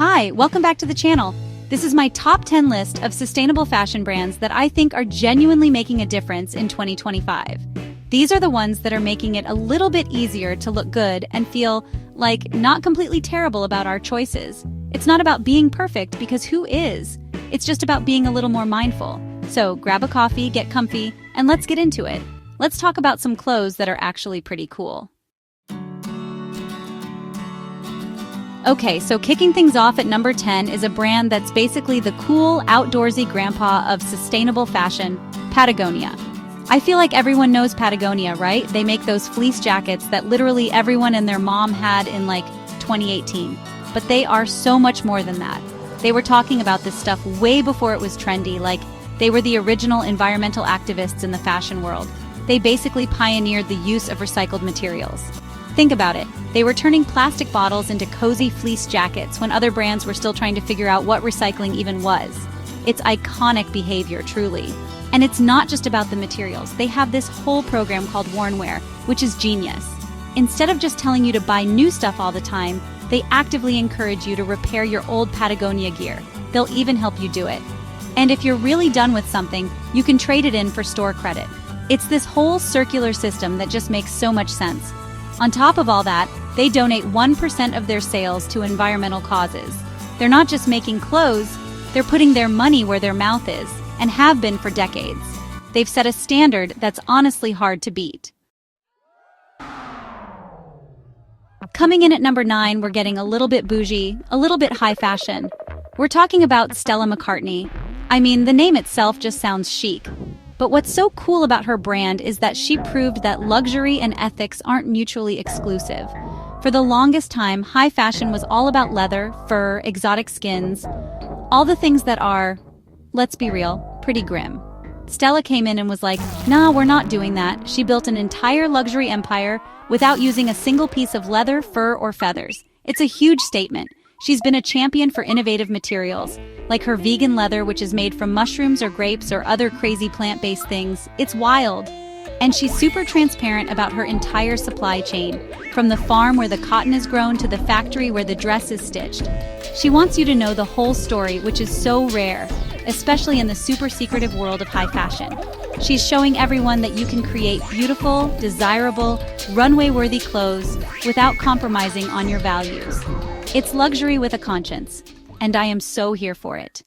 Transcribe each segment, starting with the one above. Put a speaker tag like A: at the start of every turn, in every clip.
A: Hi, welcome back to the channel. This is my top 10 list of sustainable fashion brands that I think are genuinely making a difference in 2025. These are the ones that are making it a little bit easier to look good and feel like not completely terrible about our choices. It's not about being perfect, because who is? It's just about being a little more mindful. So grab a coffee, get comfy, and let's get into it. Let's talk about some clothes that are actually pretty cool. Okay, so kicking things off at number 10 is a brand that's basically the cool, outdoorsy grandpa of sustainable fashion, Patagonia. I feel like everyone knows Patagonia, right? They make those fleece jackets that literally everyone and their mom had in like 2018. But they are so much more than that. They were talking about this stuff way before it was trendy, like they were the original environmental activists in the fashion world. They basically pioneered the use of recycled materials. Think about it. They were turning plastic bottles into cozy fleece jackets when other brands were still trying to figure out what recycling even was. It's iconic behavior, truly. And it's not just about the materials. They have this whole program called Worn Wear, which is genius. Instead of just telling you to buy new stuff all the time, they actively encourage you to repair your old Patagonia gear. They'll even help you do it. And if you're really done with something, you can trade it in for store credit. It's this whole circular system that just makes so much sense. On top of all that, they donate 1% of their sales to environmental causes. They're not just making clothes, they're putting their money where their mouth is, and have been for decades. They've set a standard that's honestly hard to beat. Coming in at number 9, we're getting a little bit bougie, a little bit high fashion. We're talking about Stella McCartney. I mean, the name itself just sounds chic. But what's so cool about her brand is that she proved that luxury and ethics aren't mutually exclusive. For the longest time, high fashion was all about leather, fur, exotic skins, all the things that are, let's be real, pretty grim. Stella came in and was like, nah, we're not doing that. She built an entire luxury empire without using a single piece of leather, fur, or feathers. It's a huge statement. She's been a champion for innovative materials, like her vegan leather, which is made from mushrooms or grapes or other crazy plant-based things. It's wild. And she's super transparent about her entire supply chain, from the farm where the cotton is grown to the factory where the dress is stitched. She wants you to know the whole story, which is so rare, especially in the super secretive world of high fashion. She's showing everyone that you can create beautiful, desirable, runway-worthy clothes without compromising on your values. It's luxury with a conscience, and I am so here for it.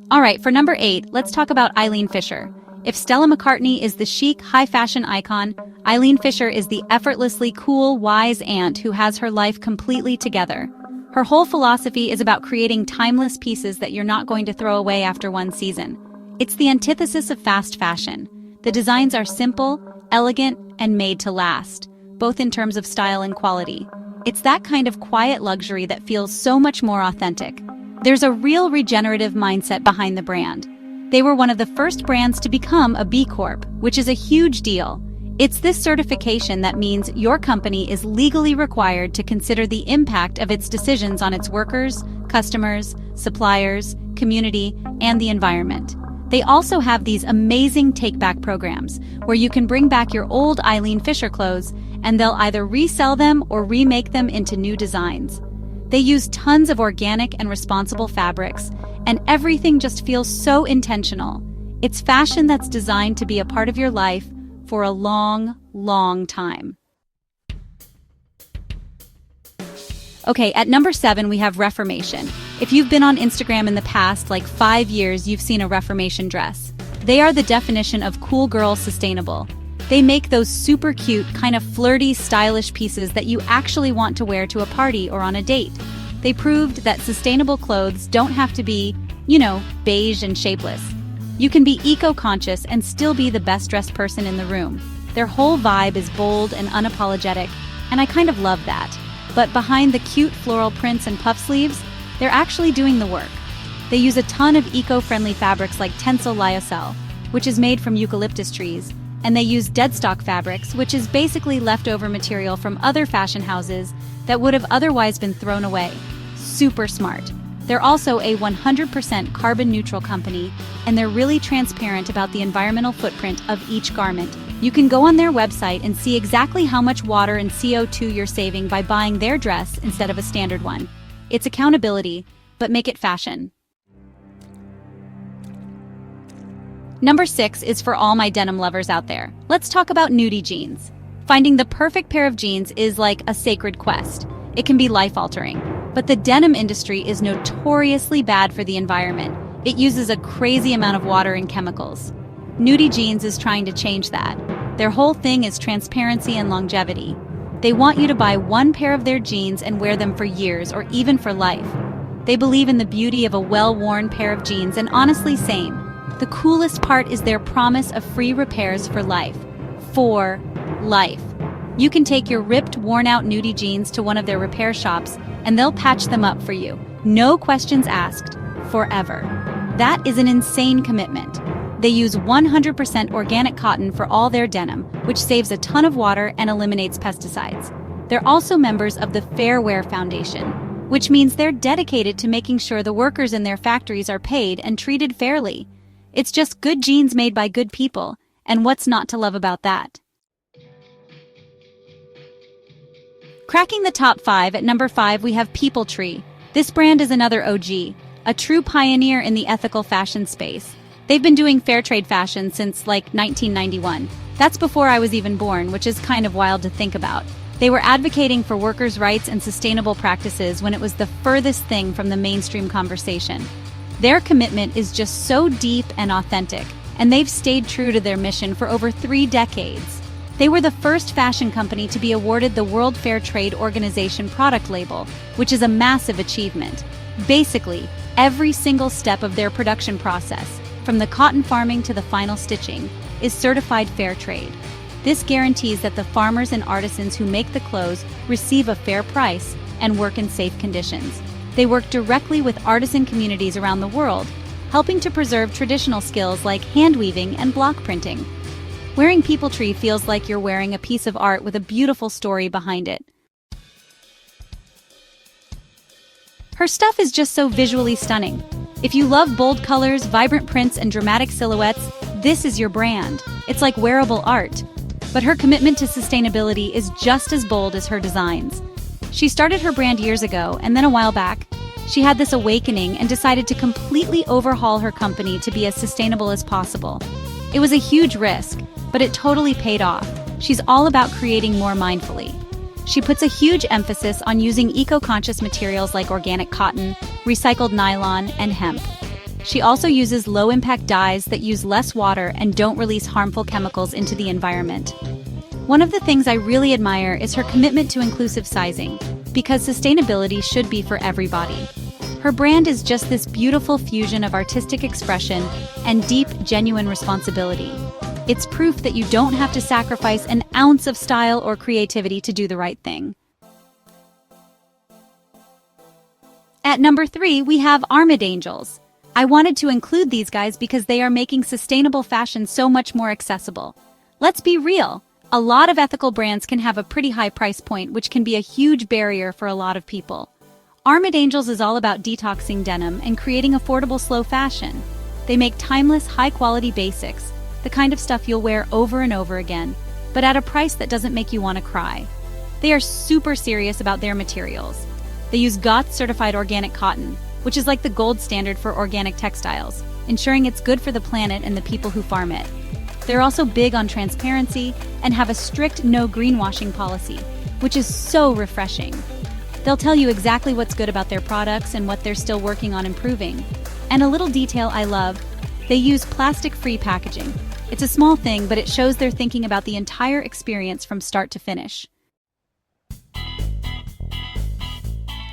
A: All right, for number 8, let's talk about Eileen Fisher. If Stella McCartney is the chic, high-fashion icon, Eileen Fisher is the effortlessly cool, wise aunt who has her life completely together. Her whole philosophy is about creating timeless pieces that you're not going to throw away after one season. It's the antithesis of fast fashion. The designs are simple, elegant, and made to last, both in terms of style and quality. It's that kind of quiet luxury that feels so much more authentic. There's a real regenerative mindset behind the brand. They were one of the first brands to become a B Corp, which is a huge deal. It's this certification that means your company is legally required to consider the impact of its decisions on its workers, customers, suppliers, community, and the environment. They also have these amazing take-back programs where you can bring back your old Eileen Fisher clothes and they'll either resell them or remake them into new designs. They use tons of organic and responsible fabrics, and everything just feels so intentional. It's fashion that's designed to be a part of your life for a long, long time. Okay, at number 7, we have Reformation. If you've been on Instagram in the past, like 5 years, you've seen a Reformation dress. They are the definition of cool girl sustainable. They make those super cute, kind of flirty, stylish pieces that you actually want to wear to a party or on a date. They proved that sustainable clothes don't have to be, beige and shapeless. You can be eco-conscious and still be the best-dressed person in the room. Their whole vibe is bold and unapologetic, and I kind of love that. But behind the cute floral prints and puff sleeves, they're actually doing the work. They use a ton of eco-friendly fabrics like Tencel Lyocell, which is made from eucalyptus trees, and they use deadstock fabrics, which is basically leftover material from other fashion houses that would have otherwise been thrown away. Super smart. They're also a 100% carbon neutral company, and they're really transparent about the environmental footprint of each garment, You can go on their website and see exactly how much water and CO2 you're saving by buying their dress instead of a standard one. It's accountability, but make it fashion. Number 6 is for all my denim lovers out there. Let's talk about Nudie Jeans. Finding the perfect pair of jeans is like a sacred quest. It can be life-altering. But the denim industry is notoriously bad for the environment. It uses a crazy amount of water and chemicals. Nudie Jeans is trying to change that. Their whole thing is transparency and longevity. They want you to buy one pair of their jeans and wear them for years or even for life. They believe in the beauty of a well-worn pair of jeans, and honestly, same. The coolest part is their promise of free repairs for life. For life. You can take your ripped, worn-out Nudie Jeans to one of their repair shops and they'll patch them up for you. No questions asked. Forever. That is an insane commitment. They use 100% organic cotton for all their denim, which saves a ton of water and eliminates pesticides. They're also members of the Fair Wear Foundation, which means they're dedicated to making sure the workers in their factories are paid and treated fairly. It's just good jeans made by good people, and what's not to love about that? Cracking the top 5, at number 5 we have People Tree. This brand is another OG, a true pioneer in the ethical fashion space. They've been doing fair trade fashion since like 1991. That's before I was even born, which is kind of wild to think about. They were advocating for workers' rights and sustainable practices when it was the furthest thing from the mainstream conversation. Their commitment is just so deep and authentic, and they've stayed true to their mission for over 3 decades. They were the first fashion company to be awarded the World Fair Trade Organization product label, which is a massive achievement. Basically, every single step of their production process, from the cotton farming to the final stitching, is certified fair trade. This guarantees that the farmers and artisans who make the clothes receive a fair price and work in safe conditions. They work directly with artisan communities around the world, helping to preserve traditional skills like hand weaving and block printing. Wearing People Tree feels like you're wearing a piece of art with a beautiful story behind it. Her stuff is just so visually stunning. If you love bold colors, vibrant prints, and dramatic silhouettes, this is your brand. It's like wearable art. But her commitment to sustainability is just as bold as her designs. She started her brand years ago, and then a while back, she had this awakening and decided to completely overhaul her company to be as sustainable as possible. It was a huge risk, but it totally paid off. She's all about creating more mindfully. She puts a huge emphasis on using eco-conscious materials like organic cotton, recycled nylon, and hemp. She also uses low-impact dyes that use less water and don't release harmful chemicals into the environment. One of the things I really admire is her commitment to inclusive sizing, because sustainability should be for everybody. Her brand is just this beautiful fusion of artistic expression and deep, genuine responsibility. It's proof that you don't have to sacrifice an ounce of style or creativity to do the right thing. At number 3, we have Armedangels. I wanted to include these guys because they are making sustainable fashion so much more accessible. Let's be real. A lot of ethical brands can have a pretty high price point, which can be a huge barrier for a lot of people. Armedangels is all about detoxing denim and creating affordable slow fashion. They make timeless, high-quality basics, the kind of stuff you'll wear over and over again, but at a price that doesn't make you want to cry. They are super serious about their materials. They use GOTS-certified organic cotton, which is like the gold standard for organic textiles, ensuring it's good for the planet and the people who farm it. They're also big on transparency and have a strict no greenwashing policy, which is so refreshing. They'll tell you exactly what's good about their products and what they're still working on improving. And a little detail I love, they use plastic-free packaging. It's a small thing, but it shows they're thinking about the entire experience from start to finish.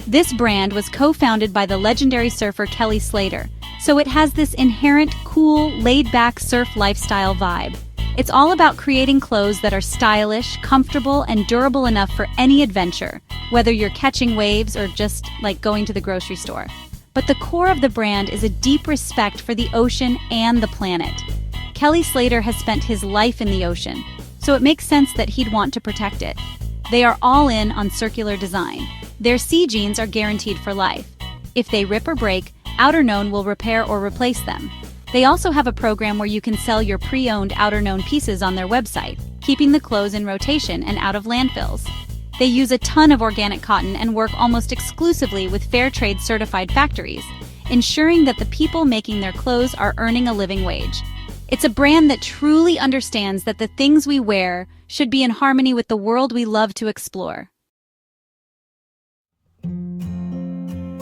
A: This brand was co-founded by the legendary surfer Kelly Slater, so it has this inherent, cool, laid-back surf lifestyle vibe. It's all about creating clothes that are stylish, comfortable, and durable enough for any adventure, whether you're catching waves or just, like, going to the grocery store. But the core of the brand is a deep respect for the ocean and the planet. Kelly Slater has spent his life in the ocean, so it makes sense that he'd want to protect it. They are all in on circular design. Their sea jeans are guaranteed for life. If they rip or break, Outerknown will repair or replace them. They also have a program where you can sell your pre-owned Outerknown pieces on their website, keeping the clothes in rotation and out of landfills. They use a ton of organic cotton and work almost exclusively with fair trade certified factories, ensuring that the people making their clothes are earning a living wage. It's a brand that truly understands that the things we wear should be in harmony with the world we love to explore.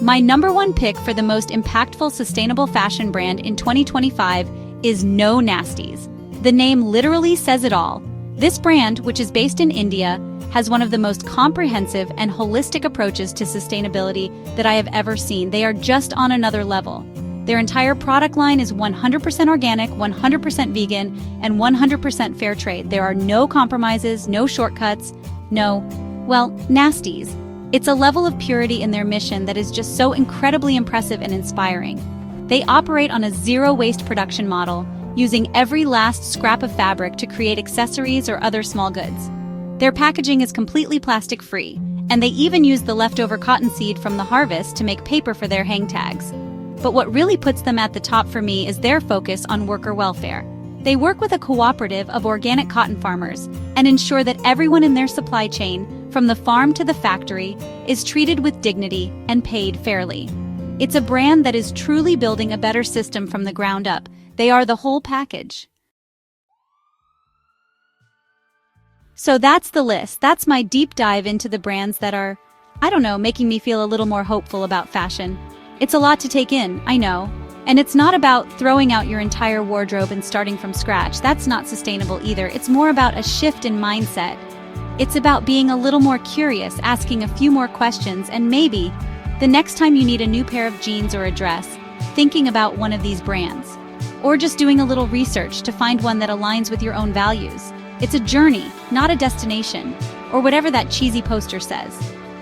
A: My number one pick for the most impactful sustainable fashion brand in 2025 is No Nasties. The name literally says it all. This brand, which is based in India, has one of the most comprehensive and holistic approaches to sustainability that I have ever seen. They are just on another level. Their entire product line is 100% organic, 100% vegan, and 100% fair trade. There are no compromises, no shortcuts, nasties. It's a level of purity in their mission that is just so incredibly impressive and inspiring. They operate on a zero-waste production model, using every last scrap of fabric to create accessories or other small goods. Their packaging is completely plastic-free, and they even use the leftover cottonseed from the harvest to make paper for their hang tags. But what really puts them at the top for me is their focus on worker welfare. They work with a cooperative of organic cotton farmers and ensure that everyone in their supply chain, from the farm to the factory, is treated with dignity and paid fairly. It's a brand that is truly building a better system from the ground up. They are the whole package. So that's the list. That's my deep dive into the brands that are, making me feel a little more hopeful about fashion. It's a lot to take in, I know. And it's not about throwing out your entire wardrobe and starting from scratch. That's not sustainable either. It's more about a shift in mindset. It's about being a little more curious, asking a few more questions, and maybe, the next time you need a new pair of jeans or a dress, thinking about one of these brands. Or just doing a little research to find one that aligns with your own values. It's a journey, not a destination, or whatever that cheesy poster says.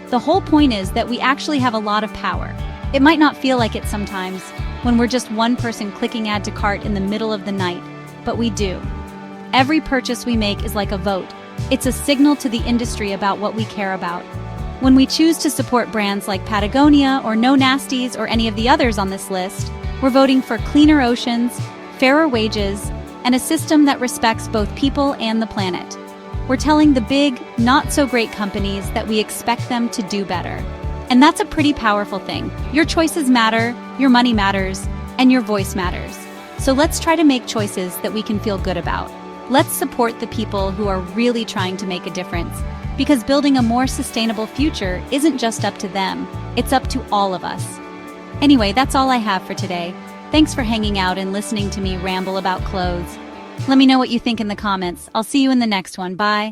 A: The whole point is that we actually have a lot of power. It might not feel like it sometimes, when we're just one person clicking add to cart in the middle of the night, but we do. Every purchase we make is like a vote. It's a signal to the industry about what we care about. When we choose to support brands like Patagonia or No Nasties or any of the others on this list, we're voting for cleaner oceans, fairer wages, and a system that respects both people and the planet. We're telling the big, not-so-great companies that we expect them to do better. And that's a pretty powerful thing. Your choices matter, your money matters, and your voice matters. So let's try to make choices that we can feel good about. Let's support the people who are really trying to make a difference, because building a more sustainable future isn't just up to them, it's up to all of us. Anyway, that's all I have for today. Thanks for hanging out and listening to me ramble about clothes. Let me know what you think in the comments. I'll see you in the next one. Bye.